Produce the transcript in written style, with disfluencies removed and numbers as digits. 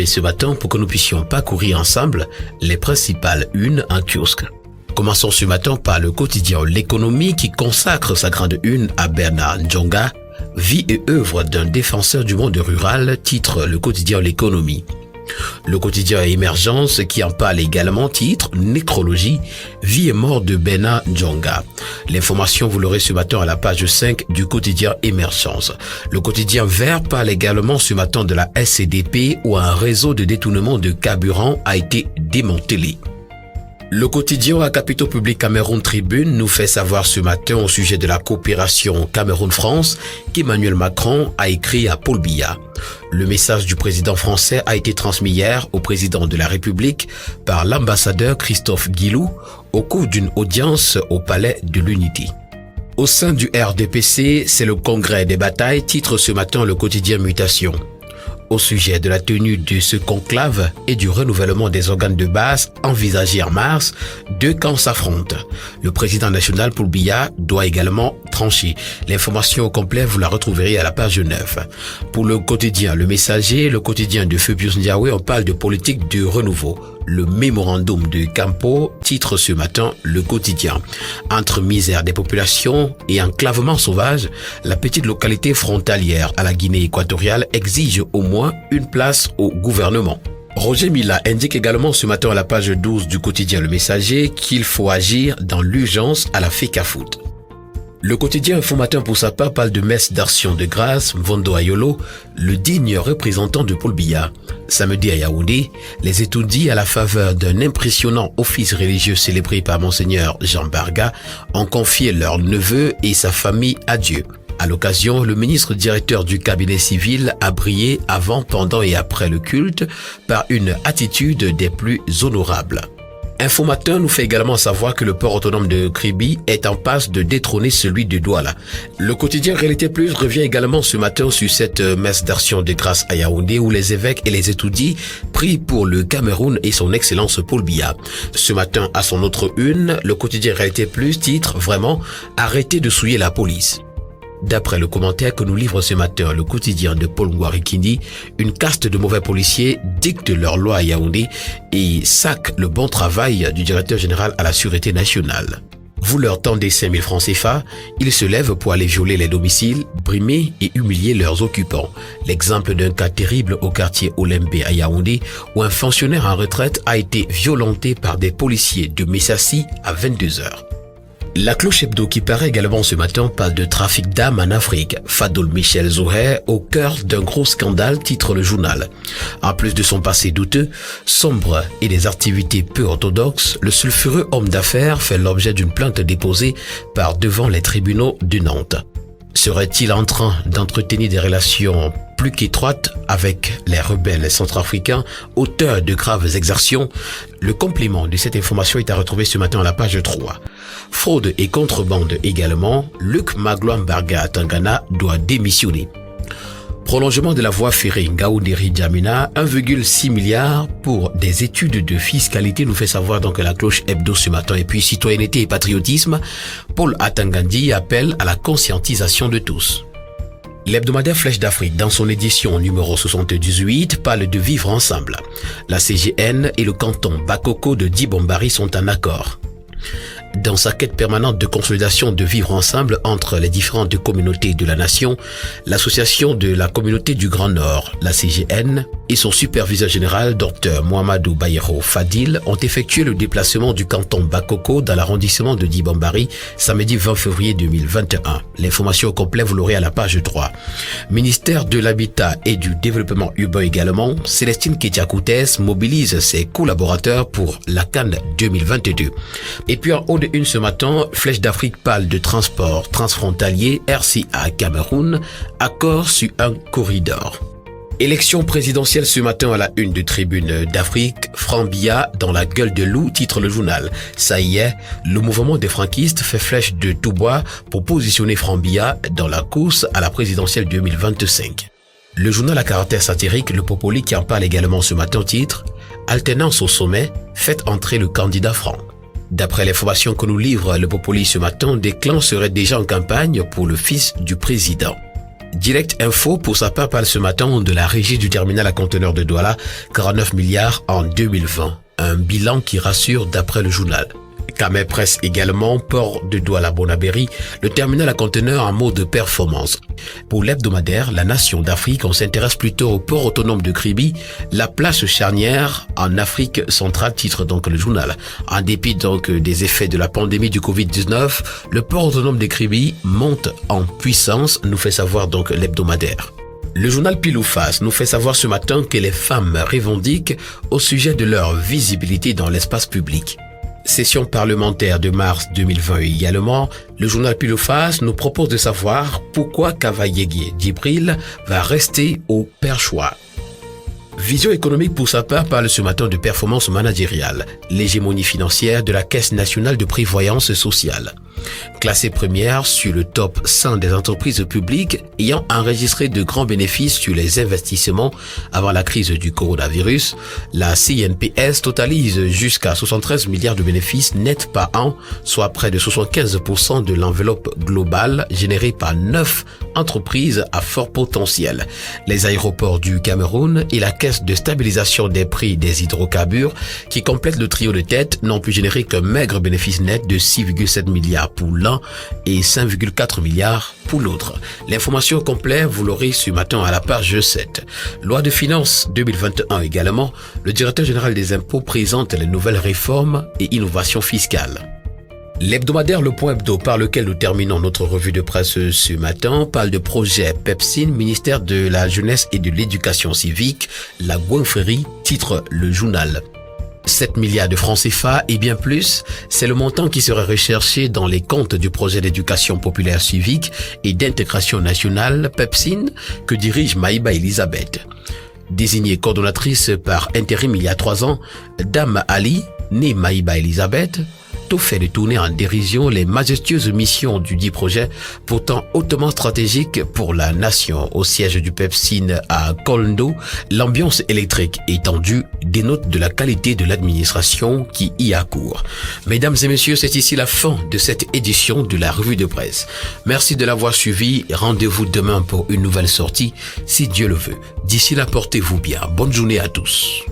retrouver ce matin pour que nous puissions parcourir ensemble les principales unes en kiosque. Commençons ce matin par le quotidien L'économie qui consacre sa grande une à Bernard Ndjonga, vie et œuvre d'un défenseur du monde rural, titre le quotidien L'économie. Le quotidien Émergence qui en parle également, titre Nécrologie, vie et mort de Bernard Ndjonga. L'information vous l'aurez ce matin à la page 5 du quotidien Émergence. Le quotidien Vert parle également ce matin de la SCDP où un réseau de détournement de carburant a été démantelé. Le quotidien à capitaux publics Cameroun Tribune nous fait savoir ce matin au sujet de la coopération Cameroun-France qu'Emmanuel Macron a écrit à Paul Biya. Le message du président français a été transmis hier au président de la République par l'ambassadeur Christophe Guilou au cours d'une audience au Palais de l'Unité. Au sein du RDPC, c'est le congrès des batailles, titre ce matin le quotidien Mutation. Au sujet de la tenue de ce conclave et du renouvellement des organes de base envisagé en mars, deux camps s'affrontent. Le président national Paul Biya doit également trancher. L'information au complet, vous la retrouverez à la page 9. Pour le quotidien Le Messager, le quotidien de Phœbus Ndiawe, on parle de politique de renouveau. Le mémorandum de Campo titre ce matin le quotidien. Entre misère des populations et enclavement sauvage, la petite localité frontalière à la Guinée équatoriale exige au moins une place au gouvernement. Roger Mila indique également ce matin à la page 12 du quotidien Le Messager qu'il faut agir dans l'urgence à la FECAFOOT. Le quotidien Informateur pour sa part parle de messe d'Action de grâce, Mvondo Ayolo, le digne représentant de Paul Biya. Samedi à Yaoundé, les étourdis à la faveur d'un impressionnant office religieux célébré par Monseigneur Jean Barga ont confié leur neveu et sa famille à Dieu. À l'occasion, le ministre directeur du cabinet civil a brillé avant, pendant et après le culte par une attitude des plus honorables. Informateur nous fait également savoir que le port autonome de Kribi est en passe de détrôner celui de Douala. Le quotidien Réalité Plus revient également ce matin sur cette messe d'Action de grâce à Yaoundé où les évêques et les étourdis prient pour le Cameroun et son excellence Paul Biya. Ce matin, à son autre une, le quotidien Réalité Plus titre vraiment « Arrêtez de souiller la police ». D'après le commentaire que nous livre ce matin le quotidien de Paul Ngouarikindi, une caste de mauvais policiers dicte leur loi à Yaoundé et sac le bon travail du directeur général à la Sûreté nationale. Vous leur tendez 5 000 francs CFA, ils se lèvent pour aller violer les domiciles, brimer et humilier leurs occupants. L'exemple d'un cas terrible au quartier Olembé à Yaoundé où un fonctionnaire en retraite a été violenté par des policiers de Messassi à 22h. La cloche hebdo qui paraît également ce matin parle de trafic d'armes en Afrique. Fadoul Michel Zoher au cœur d'un gros scandale, titre le journal. En plus de son passé douteux, sombre et des activités peu orthodoxes, le sulfureux homme d'affaires fait l'objet d'une plainte déposée par devant les tribunaux de Nantes. Serait-il en train d'entretenir des relations plus qu'étroites avec les rebelles centrafricains, auteurs de graves exactions? Le complément de cette information est à retrouver ce matin à la page 3. Fraude et contrebande également, Luc Magloire Barga à Tangana doit démissionner. Prolongement de la voie ferrée Ngaoundéry-Djamena, 1,6 milliard pour des études de fiscalité, nous fait savoir donc la cloche hebdo ce matin. Et puis citoyenneté et patriotisme, Paul Atangandi appelle à la conscientisation de tous. L'hebdomadaire Flèche d'Afrique, dans son édition numéro 78, parle de vivre ensemble. La CGN et le canton Bakoko de Dibombari sont en accord. Dans sa quête permanente de consolidation de vivre ensemble entre les différentes communautés de la nation, l'association de la communauté du Grand Nord, la CGN, et son superviseur général, Dr Mohamedou Bayero Fadil, ont effectué le déplacement du canton Bakoko dans l'arrondissement de Dibombari samedi 20 février 2021. L'information au complet, vous l'aurez à la page 3. Ministère de l'Habitat et du Développement urbain également, Célestine Kétiakoutes mobilise ses collaborateurs pour la Cannes 2022. Et puis en haut de une ce matin, Flèche d'Afrique parle de transport transfrontalier RCA Cameroun, accord sur un corridor. Élection présidentielle ce matin à la une de Tribune d'Afrique, Franck Biya dans la gueule de loup, titre le journal. Ça y est, le mouvement des franquistes fait flèche de tout bois pour positionner Franck Biya dans la course à la présidentielle 2025. Le journal à caractère satirique, Le Popoli, qui en parle également ce matin, titre « Alternance au sommet, faites entrer le candidat franc ». D'après l'information que nous livre Le Popoli ce matin, des clans seraient déjà en campagne pour le fils du président. Direct Info, pour sa part, parle ce matin de la régie du terminal à conteneurs de Douala, 49 milliards en 2020. Un bilan qui rassure d'après le journal. Camé Presse également, port de Douala-Bonabéry, le terminal à conteneurs en mode performance. Pour l'hebdomadaire, La Nation d'Afrique, on s'intéresse plutôt au port autonome de Kribi, la place charnière en Afrique centrale, titre donc le journal. En dépit donc des effets de la pandémie du Covid-19, le port autonome de Kribi monte en puissance, nous fait savoir donc l'hebdomadaire. Le journal Pile ou Face nous fait savoir ce matin que les femmes revendiquent au sujet de leur visibilité dans l'espace public. Session parlementaire de mars 2020 également, le journal Pile ou Face nous propose de savoir pourquoi Kavayégué Djibril va rester au perchoir. Vision économique pour sa part parle ce matin de performance managériale, l'hégémonie financière de la Caisse nationale de prévoyance sociale. Classée première sur le top 100 des entreprises publiques ayant enregistré de grands bénéfices sur les investissements avant la crise du coronavirus, la CNPS totalise jusqu'à 73 milliards de bénéfices nets par an, soit près de 75% de l'enveloppe globale générée par 9 entreprises à fort potentiel. Les aéroports du Cameroun et la Caisse de stabilisation des prix des hydrocarbures qui complètent le trio de tête n'ont pu générer qu'un maigre bénéfice net de 6,7 milliards pour l'un et 5,4 milliards pour l'autre. L'information complète, vous l'aurez ce matin à la page 7. Loi de finances 2021 également, le directeur général des impôts présente les nouvelles réformes et innovations fiscales. L'hebdomadaire Le Point Hebdo, par lequel nous terminons notre revue de presse ce matin, parle de projet PEPSIN, ministère de la Jeunesse et de l'Éducation civique, la Gouinfrerie, titre le journal. 7 milliards de francs CFA et bien plus, c'est le montant qui serait recherché dans les comptes du projet d'éducation populaire civique et d'intégration nationale PEPSIN que dirige Maïba Elisabeth. Désignée coordonnatrice par intérim il y a 3 ans, Dame Ali, née Maïba Elisabeth, tout fait de tourner en dérision les majestueuses missions du dit projet, pourtant hautement stratégique pour la nation. Au siège du PEPSIN à Kolndo, l'ambiance électrique étendue dénote de la qualité de l'administration qui y accourt. Mesdames et messieurs, c'est ici la fin de cette édition de la revue de presse. Merci de l'avoir suivi. Rendez-vous demain pour une nouvelle sortie, si Dieu le veut. D'ici là, portez-vous bien. Bonne journée à tous.